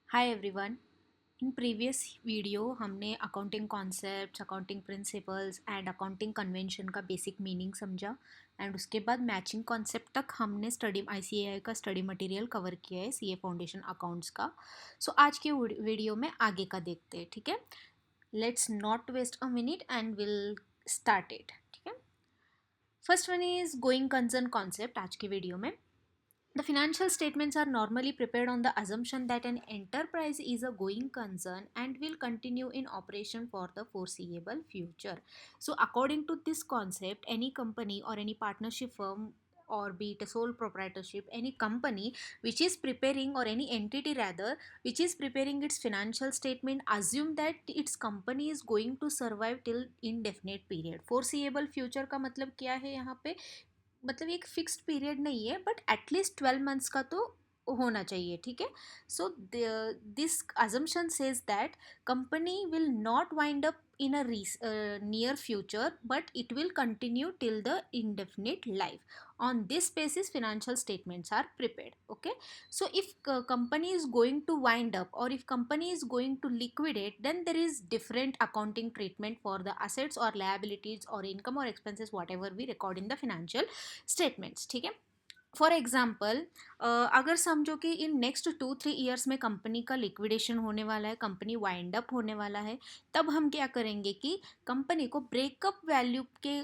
Hi everyone. In previous video हमने accounting concepts, accounting principles and accounting convention का basic meaning समझा and उसके बाद मैचिंग कॉन्सेप्ट तक हमने स्टडी आईसीएआई का स्टडी मटेरियल कवर किया है, सीए फाउंडेशन अकाउंट्स का। सो आज के वीडियो में आगे का देखते हैं, ठीक है। Let's not waste a minute and will start it, ठीक है। First one is going concern concept आज के वीडियो में। The financial statements are normally prepared on the assumption that an enterprise is a going concern and will continue in operation for the foreseeable future. So, according to this concept, any company or any partnership firm or be it a sole proprietorship, any company which is preparing or any entity rather which is preparing its financial statement assume that its company is going to survive till indefinite period. Foreseeable future का मतलब क्या है यहाँ पे? मतलब एक fixed period नहीं है बट एटलीस्ट 12 मंथ्स का तो होना चाहिए, ठीक है। So this assumption says that company will not wind up in a near future but it will continue till the indefinite life. On this basis financial statements are prepared, okay. So if company is going to wind up or if company is going to liquidate, then there is different accounting treatment for the assets or liabilities or income or expenses whatever we record in the financial statements, ठीक है। For example, अगर समझो कि in next 2-3 years में company का liquidation होने वाला है, कंपनी वाइंड अप होने वाला है, तब हम क्या करेंगे कि कंपनी को ब्रेकअप वैल्यू के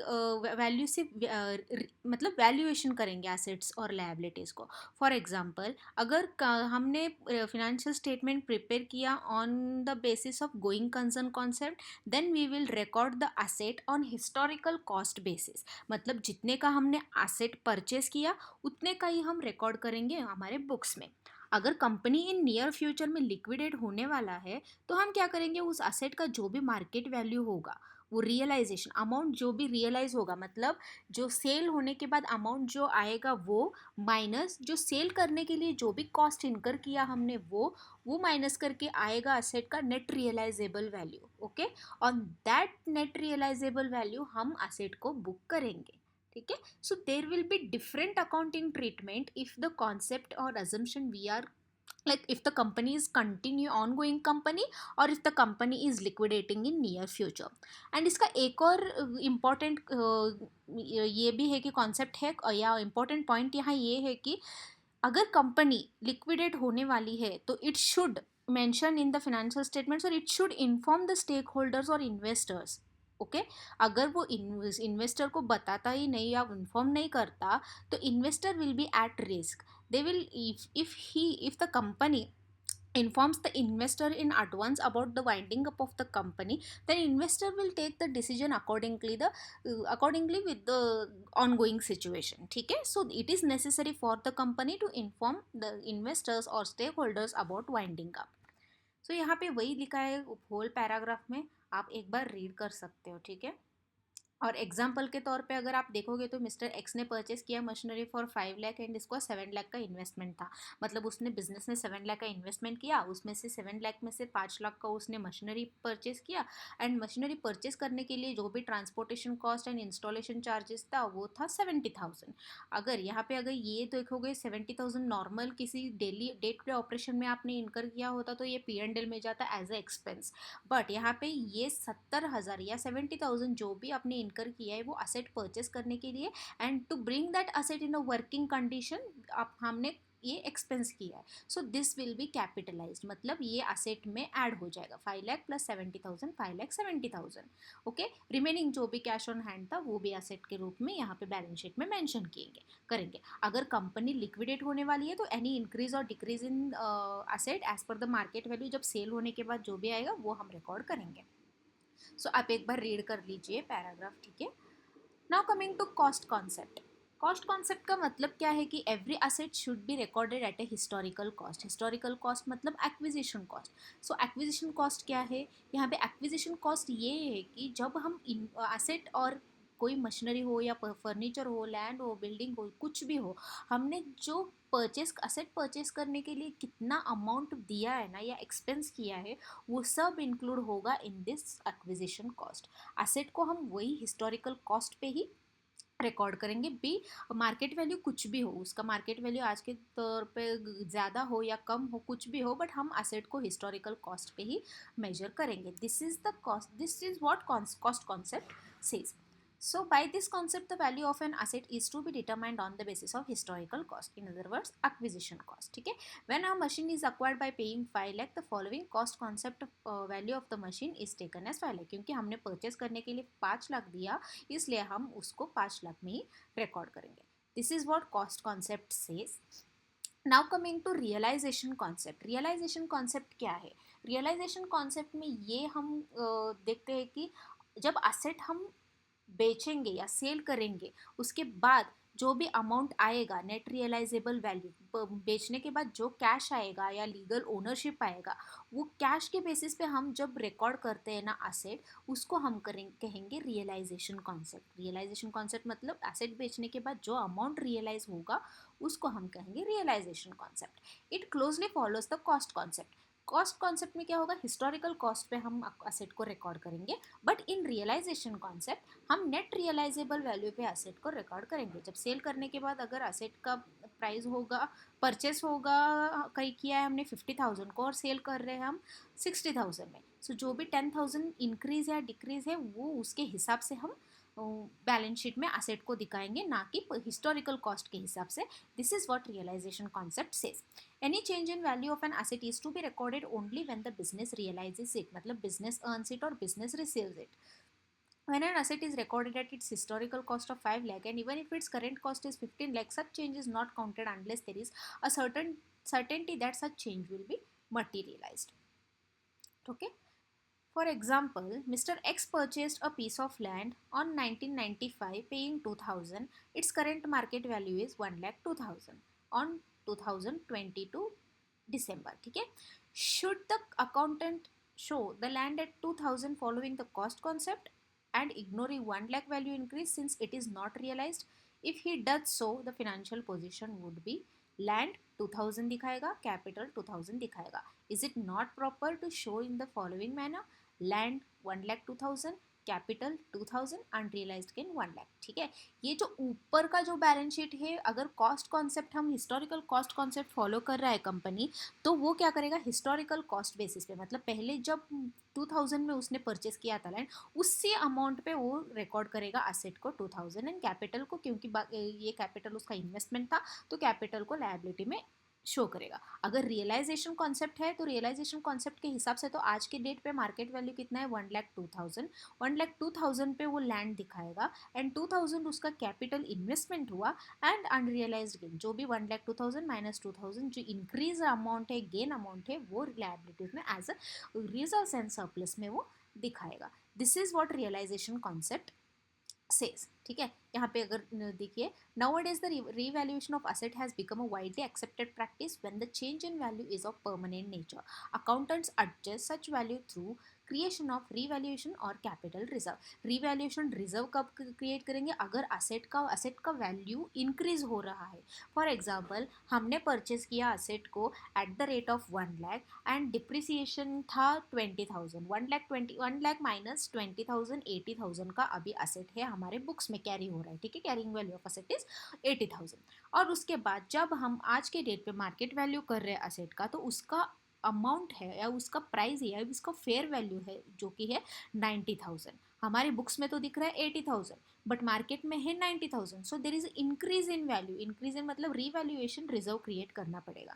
वैल्यू से मतलब वैल्यूएशन करेंगे एसेट्स और लायबिलिटीज़ को। फॉर एग्जाम्पल, अगर हमने फिनेंशियल स्टेटमेंट प्रिपेयर किया on the basis of going concern concept, then we will record the asset on historical cost basis. मतलब जितने का हमने एसेट परचेज किया उतने का ही हम रिकॉर्ड करेंगे हमारे बुक्स में। अगर कंपनी इन नियर फ्यूचर में लिक्विडेट होने वाला है तो हम क्या करेंगे, उस असेट का जो भी मार्केट वैल्यू होगा, वो रियलाइजेशन अमाउंट जो भी रियलाइज होगा, मतलब जो सेल होने के बाद अमाउंट जो आएगा वो माइनस जो सेल करने के लिए जो भी कॉस्ट इनकर किया हमने वो माइनस करके आएगा असेट का net realisable value, okay. On that net realisable value हम असेट को बुक करेंगे, ठीक है। So there will be different accounting treatment if the concept or assumption we are like if the company is continue ongoing company or if the company is liquidating in near future. And इसका एक और important ये भी है कि concept है या important point यहाँ ये है कि अगर कंपनी लिक्विडेट होने वाली है तो it should mention in the financial statements और it should inform the stakeholders और इन्वेस्टर्स, ओके। अगर वो इन्वेस्टर को बताता ही नहीं या इन्फॉर्म नहीं करता तो investor will be at risk. They will if the company informs the investor in advance about the winding up of the company, then investor will take the decision accordingly with the ongoing situation, ठीक है। So it is necessary for the company to inform the investors or stakeholders about winding up. So यहाँ पे वही लिखा है whole paragraph में, आप एक बार रीड कर सकते हो, ठीक है। और एग्जाम्पल के तौर पे अगर आप देखोगे तो मिस्टर एक्स ने परचेस किया मशीनरी फॉर 5 लाख एंड इसको 7 लाख का इन्वेस्टमेंट था। मतलब उसने बिजनेस में 7 लाख का इन्वेस्टमेंट किया, उसमें से 7 लाख में से 5 लाख का उसने मशीनरी परचेस किया एंड मशीनरी परचेस करने के लिए जो भी transportation cost and installation charges था वो था 70,000। अगर यहाँ पे अगर ये देखोगे 70,000 नॉर्मल किसी daily day to day operation में आपने इनकर किया होता तो ये P&L में जाता एज ए एक्सपेंस। बट यहाँ पे ये 70,000 या 70,000 जो भी आपने इनकर किया है वो असेट परचेस करने के लिए and to bring that asset in a working condition आप हमने ये एक्सपेंस किया है। So this will be capitalised, मतलब ये असेट में ऐड हो जाएगा। 5 लाख प्लस 70,000, 5,70,000, ओके। रिमेनिंग जो भी कैश ऑन हैंड था वो भी असेट के रूप में यहाँ पे बैलेंस शीट में मेंशन करेंगे। अगर कंपनी लिक्विडेट होने वाली है तो एनी इंक्रीज और decrease in asset as per the market value जब सेल होने के बाद जो भी आएगा वो हम रिकॉर्ड करेंगे। सो आप एक बार रीड कर लीजिए पैराग्राफ, ठीक है। Now coming to cost concept. Cost concept का मतलब क्या है कि every asset should be recorded at a historical cost. Historical cost मतलब acquisition cost. So acquisition cost क्या है, यहाँ पे एक्विजिशन कॉस्ट ये है कि जब हम असेट और कोई मशीनरी हो या फर्नीचर हो, लैंड हो, बिल्डिंग हो, कुछ भी हो, हमने जो असेट परचेस करने के लिए कितना अमाउंट दिया है ना या एक्सपेंस किया है वो सब इंक्लूड होगा in this acquisition cost. Asset को हम वही हिस्टोरिकल कॉस्ट पे ही रिकॉर्ड करेंगे। बी, मार्केट वैल्यू कुछ भी हो, उसका मार्केट वैल्यू आज के तौर पे ज़्यादा हो या कम हो, कुछ भी हो, बट हम असेट को हिस्टोरिकल कॉस्ट पे ही मेजर करेंगे। This is the cost, this is what cost concept says. So by this concept, the value of an asset is to be determined on the basis of historical cost. In other words, acquisition cost. ठीक है, when a machine is acquired by paying 5 lakh, the following cost concept value of the machine is taken as 5 lakh. क्योंकि हमने purchase करने के लिए 5 लाख दिया, इसलिए हम उसको 5 लाख में ही रिकॉर्ड करेंगे। This is what cost concept says. Now coming to realisation concept. Realisation concept क्या है? रियलाइजेशन कॉन्सेप्ट में ये हम देखते हैं कि जब असेट हम बेचेंगे या सेल करेंगे, उसके बाद जो भी अमाउंट आएगा, नेट रियलाइजेबल वैल्यू, बेचने के बाद जो कैश आएगा या लीगल ओनरशिप आएगा, वो कैश के बेसिस पे हम जब रिकॉर्ड करते हैं ना असेट, उसको हम कहेंगे रियलाइजेशन कॉन्सेप्ट। रियलाइजेशन कॉन्सेप्ट मतलब एसेट बेचने के बाद जो अमाउंट रियलाइज होगा उसको हम कहेंगे realisation concept. It closely follows the cost concept. Cost concept में क्या होगा, हिस्टोरिकल कॉस्ट पे हम असेट को रिकॉर्ड करेंगे, बट इन रियलाइजेशन कॉन्सेप्ट हम नेट रियलाइजेबल वैल्यू पे असेट को रिकॉर्ड करेंगे। जब सेल करने के बाद अगर असेट का प्राइस होगा, परचेस होगा, कहीं किया है हमने 50,000 को और सेल कर रहे हैं हम 60,000 में, सो जो भी 10,000 इंक्रीज या डिक्रीज है वो उसके हिसाब से हम बैलेंस शीट में असेट को दिखाएंगे, ना कि हिस्टोरिकल कॉस्ट के हिसाब से। This is what realisation concept says. Any change in value of an asset is to be recorded only when the business realizes it, मतलब business earns it or business receives it. When an asset is recorded at its historical cost of 5 lakh and even if its current cost is 15 lakh, such change is not counted unless there is a certainty that such change will be materialized. Okay. For example, Mr. X purchased a piece of land on 1995 paying 2000. Its current market value is 1 lakh 2000 on 2022 December. ठीक है, should the accountant show the land at 2000 following the cost concept and ignoring 1 lakh value increase since it is not realized? If he does so, the financial position would be land 2000 दिखाएगा, capital 2000 दिखाएगा. Is it not proper to show in the following manner? Land 1 lakh 2000, capital 2000, unrealised gain 1 lakh. ठीक है, ये जो ऊपर का जो balance sheet है, अगर कॉस्ट कॉन्सेप्ट हम हिस्टोरिकल कॉस्ट कॉन्सेप्ट फॉलो कर रहा है कंपनी, तो वो क्या करेगा, हिस्टोरिकल कॉस्ट बेसिस पे, मतलब पहले जब 2000 में उसने परचेस किया था लैंड, उसी अमाउंट पे वो रिकॉर्ड करेगा असेट को 2000 एंड कैपिटल को, क्योंकि ये कैपिटल उसका इन्वेस्टमेंट था, तो कैपिटल को लायबिलिटी में शो करेगा। अगर रियलाइजेशन कॉन्सेप्ट है तो रियलाइजेशन कॉन्सेप्ट के हिसाब से तो आज के डेट पे मार्केट वैल्यू कितना है, 1 लाख 2000। 1 लाख 2000 पे वो लैंड दिखाएगा एंड 2000 उसका कैपिटल इन्वेस्टमेंट हुआ एंड अनरियलाइज्ड गेन, जो भी 1 लाख 2000 माइनस 2000 जो इंक्रीज अमाउंट है, गेन अमाउंट है, वो लायबिलिटीज में as a reserves and surplus में वो दिखाएगा। This is what realisation concept says. ठीक है, यहाँ पे अगर देखिए, nowadays the revaluation of asset has become a widely accepted practice when the change in value is of permanent nature. Accountants adjust such value through creation of revaluation और capital reserve. Revaluation reserve कब create करेंगे, अगर asset का value increase हो रहा है। For example, हमने purchase किया असेट को at the rate of 1 lakh and depreciation था 20,000। 1 लाख माइनस 20,000, 80,000 का अभी असेट है हमारे बुक्स में कैरी हो रहा है। ठीक है, carrying value of asset is 80,000। और उसके बाद जब हम आज के डेट पे मार्केट वैल्यू कर रहे हैं असेट का, तो उसका अमाउंट है या उसका प्राइस है या उसका फेयर वैल्यू है जो कि है 90,000। हमारे बुक्स में तो दिख रहा है 80,000, बट मार्केट में है 90,000। So there is increase in value. Increase in मतलब रीवैल्यूएशन रिजर्व क्रिएट करना पड़ेगा।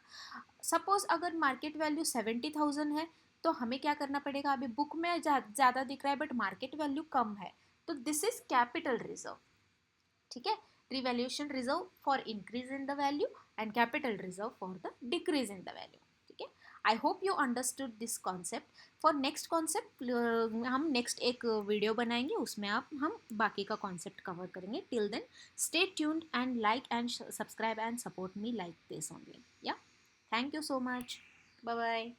सपोज अगर मार्केट वैल्यू 70,000 है, तो हमें क्या करना पड़ेगा, अभी बुक में ज़्यादा दिख रहा है बट मार्केट वैल्यू कम है, तो दिस इज कैपिटल रिजर्व। ठीक है, revaluation reserve for increase in the value and capital reserve for the decrease in the value. ठीक है, I hope you understood this concept. For next concept हम next एक video बनाएंगे, उसमें हम बाकी का कॉन्सेप्ट कवर करेंगे। Till then stay tuned and like and subscribe and support me like this only. Yeah, thank you so much, bye bye.